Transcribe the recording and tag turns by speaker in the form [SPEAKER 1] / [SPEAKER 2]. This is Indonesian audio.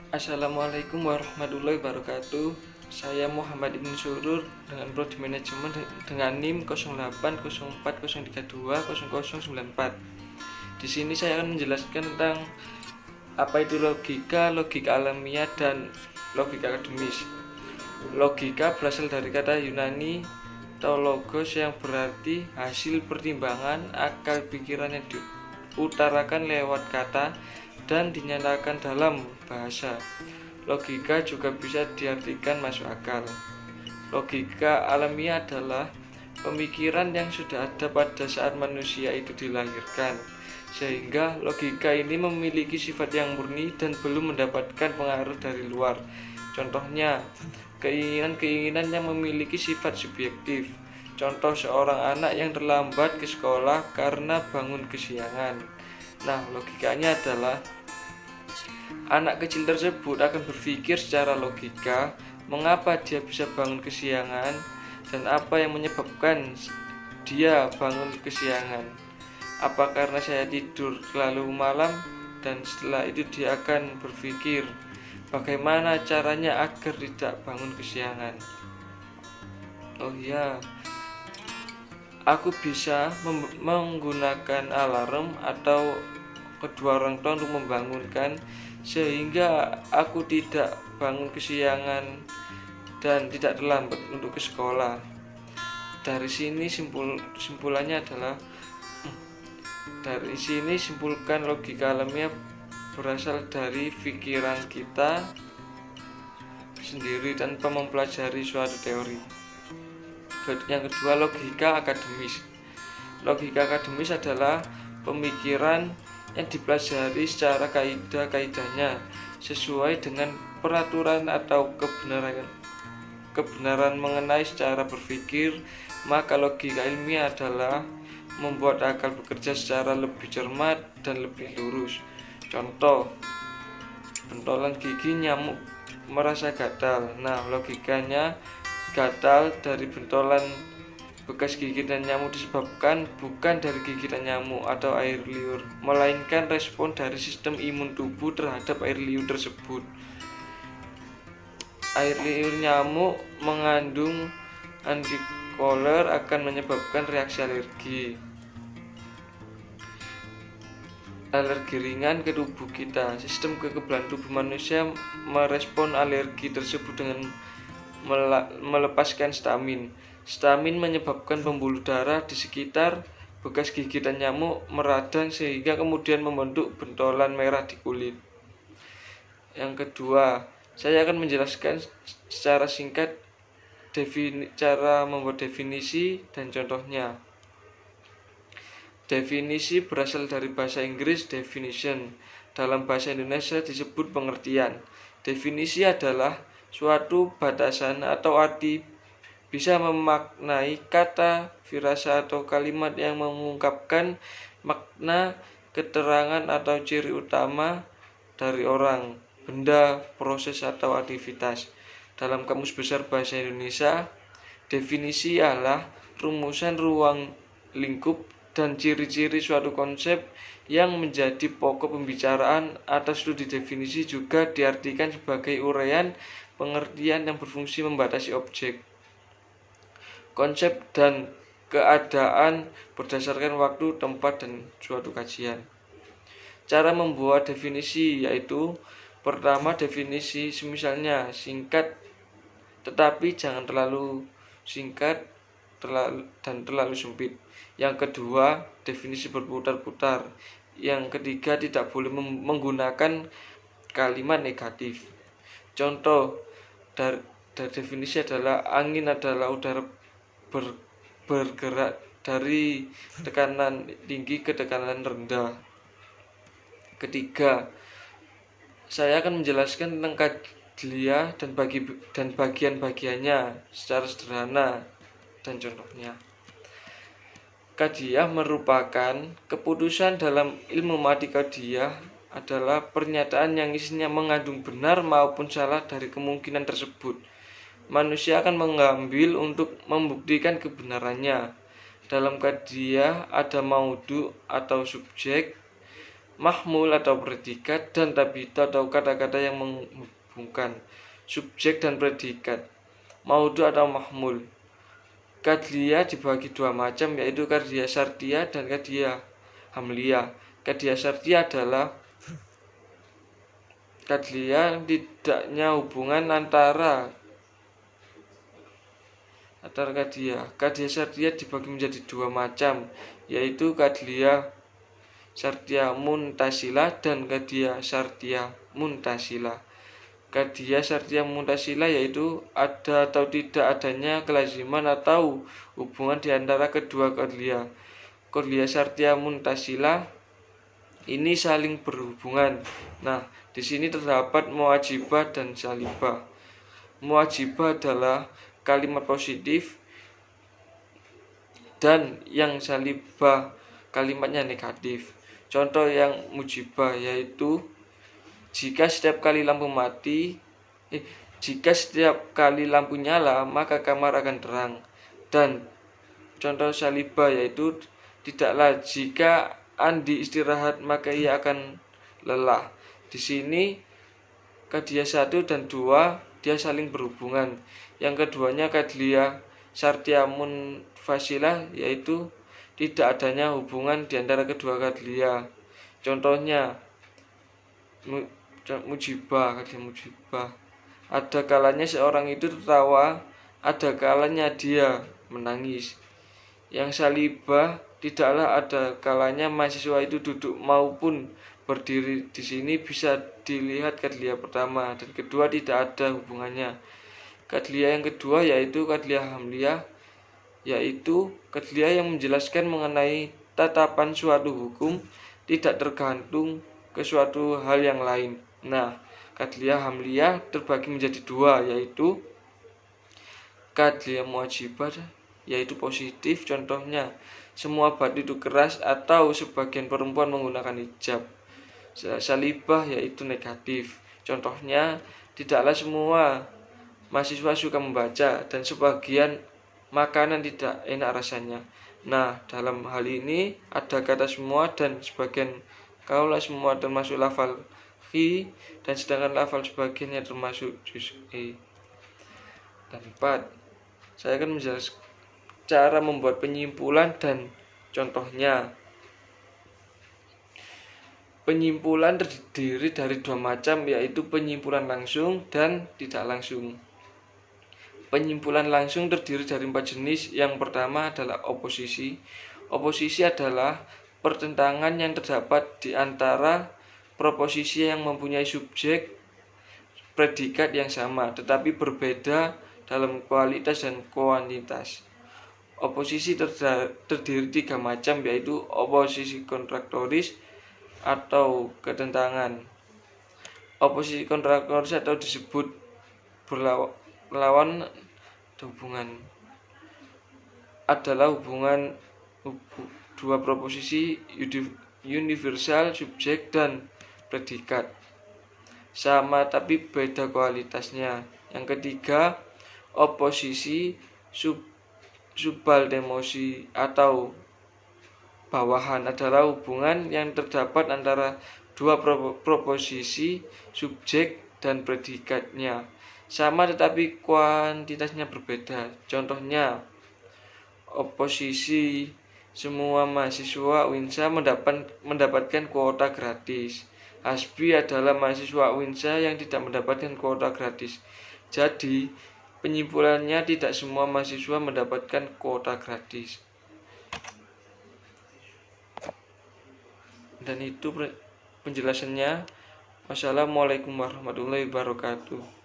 [SPEAKER 1] Assalamualaikum warahmatullahi wabarakatuh. Saya Muhammad Ibn Surur dengan Prodi Manajemen dengan NIM 080403200094. Di sini saya akan menjelaskan tentang apa itu logika, logika alamiah, dan logika akademis. Logika berasal dari kata Yunani logos yang berarti hasil pertimbangan akal pikiran yang diutarakan lewat kata dan dinyatakan dalam bahasa. Logika juga bisa diartikan masuk akal. Logika alamiah adalah pemikiran yang sudah ada pada saat manusia itu dilahirkan, sehingga logika ini memiliki sifat yang murni dan belum mendapatkan pengaruh dari luar. Contohnya, keinginan-keinginan yang memiliki sifat subjektif. Contoh, seorang anak yang terlambat ke sekolah karena bangun kesiangan. Nah, logikanya adalah anak kecil tersebut akan berpikir secara logika mengapa dia bisa bangun kesiangan dan apa yang menyebabkan dia bangun kesiangan. Apa karena saya tidur terlalu malam? Dan setelah itu dia akan berpikir bagaimana caranya agar tidak bangun kesiangan. Oh ya, aku bisa menggunakan alarm atau kedua orang tua untuk membangunkan sehingga aku tidak bangun kesiangan dan tidak terlambat untuk ke sekolah. Dari sini simpulannya adalah simpulkan logika alamiah berasal dari pikiran kita sendiri tanpa mempelajari suatu teori. Yang kedua, logika akademis. Logika akademis adalah pemikiran yang dipelajari secara kaidah-kaidahnya sesuai dengan peraturan atau kebenaran mengenai cara berpikir. Maka logika ilmiah adalah membuat akal bekerja secara lebih cermat dan lebih lurus. Contoh, bentolan gigi nyamuk merasa gatal. Nah, logikanya gatal dari bentolan bekas gigitan nyamuk disebabkan bukan dari gigitan nyamuk atau air liur, melainkan respon dari sistem imun tubuh terhadap air liur tersebut. Air liur nyamuk mengandung antikoler akan menyebabkan reaksi alergi ringan ke tubuh kita. Sistem kekebalan tubuh manusia merespon alergi tersebut dengan melepaskan stamin. Stamin menyebabkan pembuluh darah di sekitar bekas gigitan nyamuk meradang sehingga kemudian membentuk bentolan merah di kulit. Yang kedua, saya akan menjelaskan secara singkat cara membuat definisi dan contohnya. Definisi berasal dari bahasa Inggris definition. Dalam bahasa Indonesia disebut pengertian. Definisi adalah suatu batasan atau arti, bisa memaknai kata, frasa atau kalimat yang mengungkapkan makna, keterangan atau ciri utama dari orang, benda, proses atau aktivitas. Dalam Kamus Besar Bahasa Indonesia, definisi adalah rumusan ruang lingkup dan ciri-ciri suatu konsep yang menjadi pokok pembicaraan. Atas studi definisi juga diartikan sebagai uraian pengertian yang berfungsi membatasi objek, konsep, dan keadaan berdasarkan waktu, tempat, dan suatu kajian. Cara membuat definisi yaitu: pertama, definisi misalnya singkat tetapi jangan terlalu singkat dan terlalu sempit. Yang kedua, definisi berputar-putar. Yang ketiga, tidak boleh menggunakan kalimat negatif. Contoh dari definisi adalah angin adalah udara bergerak dari tekanan tinggi ke tekanan rendah. Ketiga, saya akan menjelaskan tentang kadlia dan bagian-bagiannya secara sederhana dan contohnya. Qadiyah merupakan keputusan dalam ilmu matematika. Qadiyah adalah pernyataan yang isinya mengandung benar maupun salah dari kemungkinan tersebut. Manusia akan mengambil untuk membuktikan kebenarannya. Dalam qadiyah ada maudhu atau subjek, mahmul atau predikat, dan tabito atau kata-kata yang menghubungkan subjek dan predikat. Maudu atau mahmul. Kadliya dibagi dua macam, yaitu kadliya syartiyah dan kadliya hamliyah. Kadliya syartiyah adalah kadliya tidaknya hubungan antara kadliya. Kadliya syartiyah dibagi menjadi dua macam, yaitu kadliya syartiyah muntasilah dan kadliya syartiyah muntasilah. Kadliya syartiyah muntasilah yaitu ada atau tidak adanya kelaziman atau hubungan di antara kedua kadliya. Kadliya syartiyah muntasilah ini saling berhubungan. Nah, di sini terdapat muwajibah dan salibah. Muwajibah adalah kalimat positif dan yang salibah kalimatnya negatif. Contoh yang mujibah yaitu jika setiap kali lampu nyala maka kamar akan terang. Dan contoh salibah yaitu tidaklah jika Andi istirahat maka ia akan lelah. Di sini kadliya 1 dan 2 dia saling berhubungan. Yang keduanya kadliya syartiyah munfasilah yaitu tidak adanya hubungan di antara kedua kadliya. Contohnya mujibah, kadliya mujibah. Ada kalanya seorang itu tertawa, ada kalanya dia menangis. Yang salibah tidaklah ada kalanya mahasiswa itu duduk maupun berdiri. Di sini bisa dilihat kadliya pertama dan kedua tidak ada hubungannya. Kadliya yang kedua yaitu kadliya hamliyah, yaitu kadliya yang menjelaskan mengenai tatapan suatu hukum tidak tergantung ke suatu hal yang lain. Nah, kadliya hamliyah terbagi menjadi dua, yaitu kadliya muwajibah yaitu positif. Contohnya semua batu itu keras atau sebagian perempuan menggunakan hijab. Salibah yaitu negatif. Contohnya tidaklah semua mahasiswa suka membaca dan sebagian makanan tidak enak rasanya. Nah, dalam hal ini ada kata semua dan sebagian. Kaulah semua termasuk lafal fi dan sedangkan lafal sebagiannya termasuk juz'i. Dan 4, saya akan menjelaskan cara membuat penyimpulan dan contohnya. Penyimpulan terdiri dari dua macam, yaitu penyimpulan langsung dan tidak langsung. Penyimpulan langsung terdiri dari 4 jenis. Yang pertama adalah oposisi. Oposisi adalah pertentangan yang terdapat di antara proposisi yang mempunyai subjek predikat yang sama tetapi berbeda dalam kualitas dan kuantitas. Oposisi terdiri 3 macam, yaitu oposisi kontradiktoris atau ketentangan. Oposisi kontradiktoris atau disebut berlawan hubungan adalah hubungan dua proposisi universal subjek dan predikat sama tapi beda kualitasnya. Yang ketiga, oposisi subalternosi atau bawahan adalah hubungan yang terdapat antara dua proposisi subjek dan predikatnya sama tetapi kuantitasnya berbeda. Contohnya oposisi semua mahasiswa UINSA mendapatkan kuota gratis. Hasbi adalah mahasiswa UINSA yang tidak mendapatkan kuota gratis. Jadi penyimpulannya tidak semua mahasiswa mendapatkan kuota gratis. Dan itu penjelasannya. Wassalamualaikum warahmatullahi wabarakatuh.